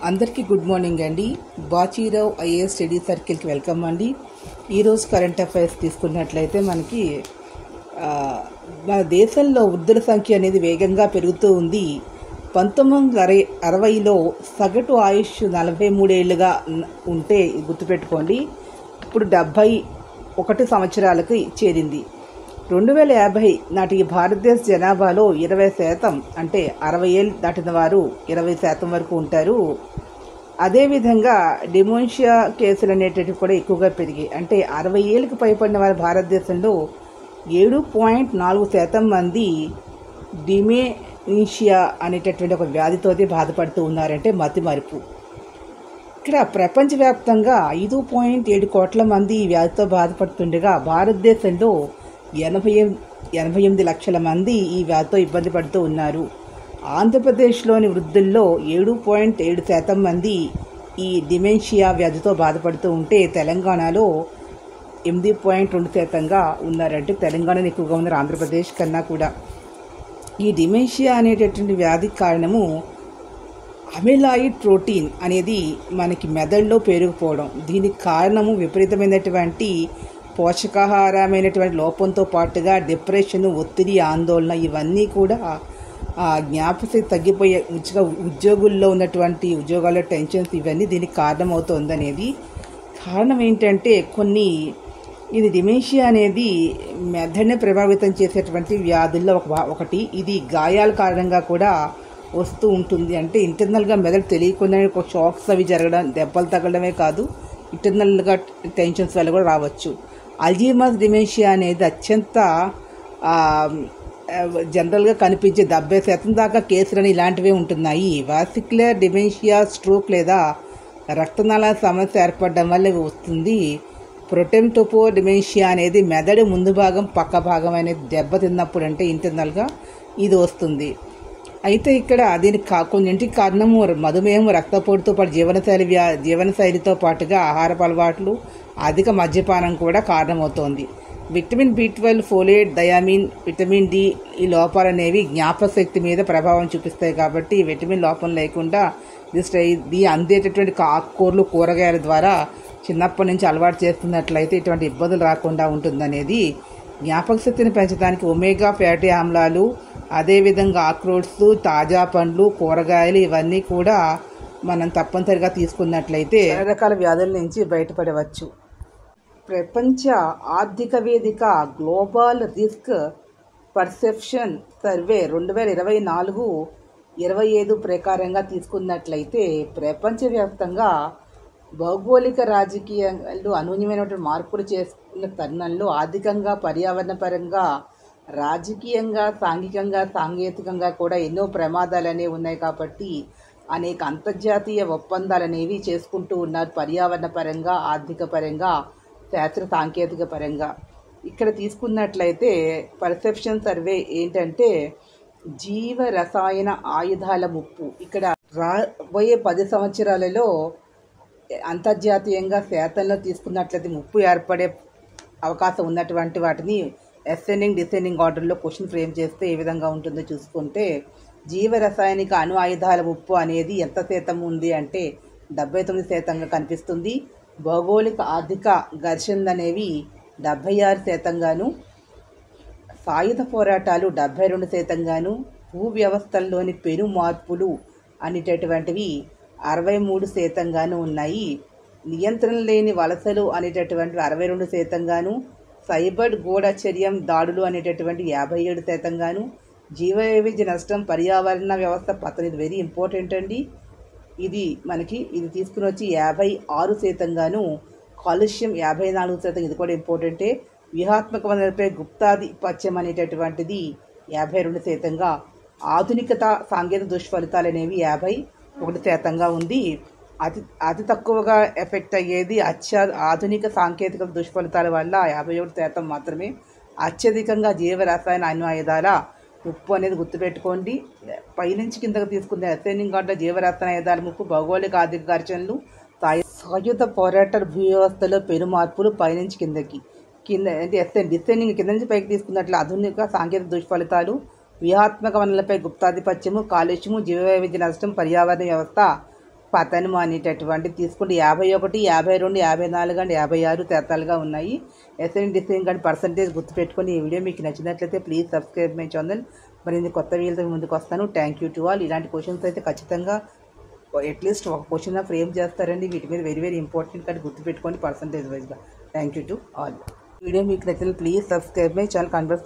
అందరికీ good morning అండి. Bachirao IAS study సర్కిల్కి welcome అండి. ఈరోజు కరెంట్ అఫైర్స్ తీసుకున్నట్లయితే మనకి మన దేశంలో వృద్ధుల సంఖ్య అనేది వేగంగా పెరుగుతూ ఉంది. 1960లో సగటు ఆయుష్ 43 ఏళ్ళుగా ఉంటే గుర్తుపెట్టుకోండి, ఇప్పుడు 71 సంవత్సరాలకు చేరింది. 2050 నాటికి భారతదేశ జనాభాలో 20% అంటే 60 ఏళ్ళు దాటిన వారు 20% వరకు ఉంటారు. అదేవిధంగా డిమెన్షియా కేసులు అనేటవి కూడా ఎక్కువగా పెరిగాయి. అంటే 60 ఏళ్ళకి పైబడిన వారు భారతదేశంలో 7.4% మంది డిమెన్షియా అనేటటువంటి ఒక వ్యాధితోటి బాధపడుతూ ఉన్నారంటే మతిమరుపు. ఇక్కడ ప్రపంచవ్యాప్తంగా 5.7 కోట్ల మంది ఈ వ్యాధితో బాధపడుతుండగా భారతదేశంలో 88 లక్షల మంది ఈ వ్యాధితో ఇబ్బంది పడుతూ ఉన్నారు. ఆంధ్రప్రదేశ్లోని వృద్ధుల్లో 7.7% మంది ఈ డిమెన్షియా వ్యాధితో బాధపడుతూ ఉంటే తెలంగాణలో 8.2%గా ఉన్నారంటే తెలంగాణలో ఎక్కువగా ఉన్నారు ఆంధ్రప్రదేశ్ కన్నా కూడా. ఈ డిమెన్షియా అనేటటువంటి వ్యాధికి కారణము అమిలాయిడ్ ప్రోటీన్ అనేది మనకి మెదడులో పేరుకుపోవడం. దీనికి కారణము విపరీతమైనటువంటి పోషకాహారమైనటువంటి లోపంతో పాటుగా డిప్రెషన్, ఒత్తిడి, ఆందోళన ఇవన్నీ కూడా జ్ఞాపశక్తి తగ్గిపోయే ఉద్యోగుల్లో ఉన్నటువంటి ఉద్యోగాల్లో టెన్షన్స్ ఇవన్నీ దీనికి కారణమవుతుందనేది. కారణం ఏంటంటే ఇది డిమెన్షియా అనేది మెదడుని ప్రభావితం చేసేటువంటి వ్యాధుల్లో ఒకటి. ఇది గాయాల కారణంగా కూడా వస్తూ ఉంటుంది. అంటే ఇంటర్నల్గా మెదడు తెలియకుండా షాక్స్ అవి జరగడం, దెబ్బలు తగలడమే కాదు, ఇంటర్నల్గా టెన్షన్స్ వల్ల కూడా రావచ్చు. అల్జీమర్స్ డిమెన్షియా అనేది అత్యంత జనరల్గా కనిపించే 70% దాకా కేసులని ఇలాంటివే ఉంటున్నాయి. వాసిక్యులర్ డిమెన్షియా స్ట్రోక్ లేదా రక్తనాళ సమస్య ఏర్పడడం వల్ల వస్తుంది. ఫ్రంటోటెంపోరల్ డిమెన్షియా అనేది మెదడు ముందు భాగం పక్క భాగం అనేది దెబ్బతిన్నప్పుడు అంటే ఇంటర్నల్గా ఇది వస్తుంది. అయితే ఇక్కడ దీనికి కొన్నింటికి కారణము మధుమేహం, రక్తపోటుతో పాటు జీవనశైలితో పాటుగా ఆహారపు అలవాట్లు, అధిక మద్యపానం కూడా కారణమవుతోంది. Vitamin B12, folate, thiamine, vitamin D ఈ లోపాలు అనేవి జ్ఞాపశక్తి మీద ప్రభావం చూపిస్తాయి. కాబట్టి విటమిన్ లోపం లేకుండా ఇది అందేటటువంటి ఆకుకూరలు, కూరగాయల ద్వారా చిన్నప్పటి నుంచి అలవాటు చేస్తున్నట్లయితే ఇటువంటి ఇబ్బందులు రాకుండా ఉంటుందనేది. జ్ఞాపక శక్తిని పెంచడానికి ఒమేగా ఫ్యాటీ ఆమ్లాలు, అదేవిధంగా ఆక్రోట్స్, తాజా పండ్లు, కూరగాయలు ఇవన్నీ కూడా మనం తప్పనిసరిగా తీసుకున్నట్లయితే రకరకాల వ్యాధుల నుంచి బయటపడవచ్చు. ప్రపంచ ఆర్థిక వేదిక గ్లోబల్ రిస్క్ పర్సెప్షన్ సర్వే 2024-25 ప్రకారంగా తీసుకున్నట్లయితే ప్రపంచవ్యాప్తంగా భౌగోళిక రాజకీయాలు అనూహ్యమైనటువంటి మార్పులు చేసుకున్న తరుణంలో ఆర్థికంగా, పర్యావరణపరంగా, రాజకీయంగా, సాంఘికంగా, సాంకేతికంగా కూడా ఎన్నో ప్రమాదాలు అనేవి ఉన్నాయి. కాబట్టి అనేక అంతర్జాతీయ ఒప్పందాలు అనేవి చేసుకుంటూ ఉన్నారు పర్యావరణ పరంగా, ఆర్థిక పరంగా, శాస్త్ర సాంకేతిక పరంగా. ఇక్కడ తీసుకున్నట్లయితే పర్సెప్షన్ సర్వే ఏంటంటే జీవ రసాయన ఆయుధాల ముప్పు. ఇక్కడ రాబోయే 10 సంవత్సరాలలో అంతర్జాతీయంగా శాతంలో తీసుకున్నట్లయితే ముప్పు ఏర్పడే అవకాశం ఉన్నటువంటి వాటిని అసెండింగ్ డిసెండింగ్ ఆర్డర్లో క్వశ్చన్ ఫ్రేమ్ చేస్తే ఏ విధంగా ఉంటుందో చూసుకుంటే, జీవ రసాయనిక అణు ఆయుధాల ముప్పు అనేది ఎంత శాతం ఉంది అంటే 79% కనిపిస్తుంది. భౌగోళిక ఆర్థిక ఘర్షణలు అనేవి 76%, సాయుధ పోరాటాలు 72%, భూ వ్యవస్థల్లోని పెను మార్పులు అనేటటువంటివి 63% ఉన్నాయి. నియంత్రణ లేని వలసలు అనేటటువంటివి 62%, సైబర్ గూఢచర్యం దాడులు అనేటటువంటి 57%, జీవ వైవిధ్య నష్టం, పర్యావరణ వ్యవస్థ పతనం. ఇది వెరీ ఇంపార్టెంట్ అండి. ఇది తీసుకుని వచ్చి 56%, కాలుష్యం 54%, ఇది కూడా ఇంపార్టెంటే. వ్యూహాత్మక వనరులపై గుప్తాధిపత్యం అనేటటువంటిది 52%, ఆధునికత, సాంకేతిక దుష్ఫలితాలు అనేవి 51% ఉంది. అతి తక్కువగా ఎఫెక్ట్ అయ్యేది ఆధునిక సాంకేతిక దుష్ఫలితాల వల్ల 51% మాత్రమే. అత్యధికంగా జీవ రసాయన అణు ఆయుధాల ముప్పు అనేది గుర్తుపెట్టుకోండి. పైనుంచి కిందకు తీసుకునే అసెండింగ్ ఆర్డర్ జీవ రసాయన ఆయుధాల ముప్పు, భౌగోళిక ఆర్థిక ఘర్షణలు, సాయుధ పోరాట భూ వ్యవస్థలో పెను మార్పులు, పైనుంచి కిందకి, డిసెండింగ్ కింద నుంచి పైకి తీసుకున్నట్లు ఆధునిక సాంకేతిక దుష్ఫలితాలు, వ్యూహాత్మక వనరులపై గుప్తాధిపత్యము, కాలుష్యము, జీవ వైవిధ్య నష్టం, పర్యావరణ వ్యవస్థ పతనము అనేటటువంటి తీసుకుంటే 51, 52, 54 అండ్ 56 శాతాలుగా ఉన్నాయి. ఎస్ఎన్ డిసైన్ కానీ పర్సంటేజ్ గుర్తుపెట్టుకొని ఈ వీడియో మీకు నచ్చినట్లయితే ప్లీజ్ సబ్స్క్రైబ్ మై ఛానల్. మరి కొత్త వీడియోతో ముందుకు వస్తాను. Thank you to all. ఇలాంటి క్వశ్చన్స్ అయితే ఖచ్చితంగా అట్లీస్ట్ ఒక క్వశ్చన్ ఫ్రేమ్ చేస్తారండి. వీటి మీద వెరీ వెరీ ఇంపార్టెంట్ కానీ గుర్తుపెట్టుకోండి పర్సంటేజ్ వైజ్గా. Thank you to all. Video మీకు నచ్చినట్లయితే please subscribe my channel. Conference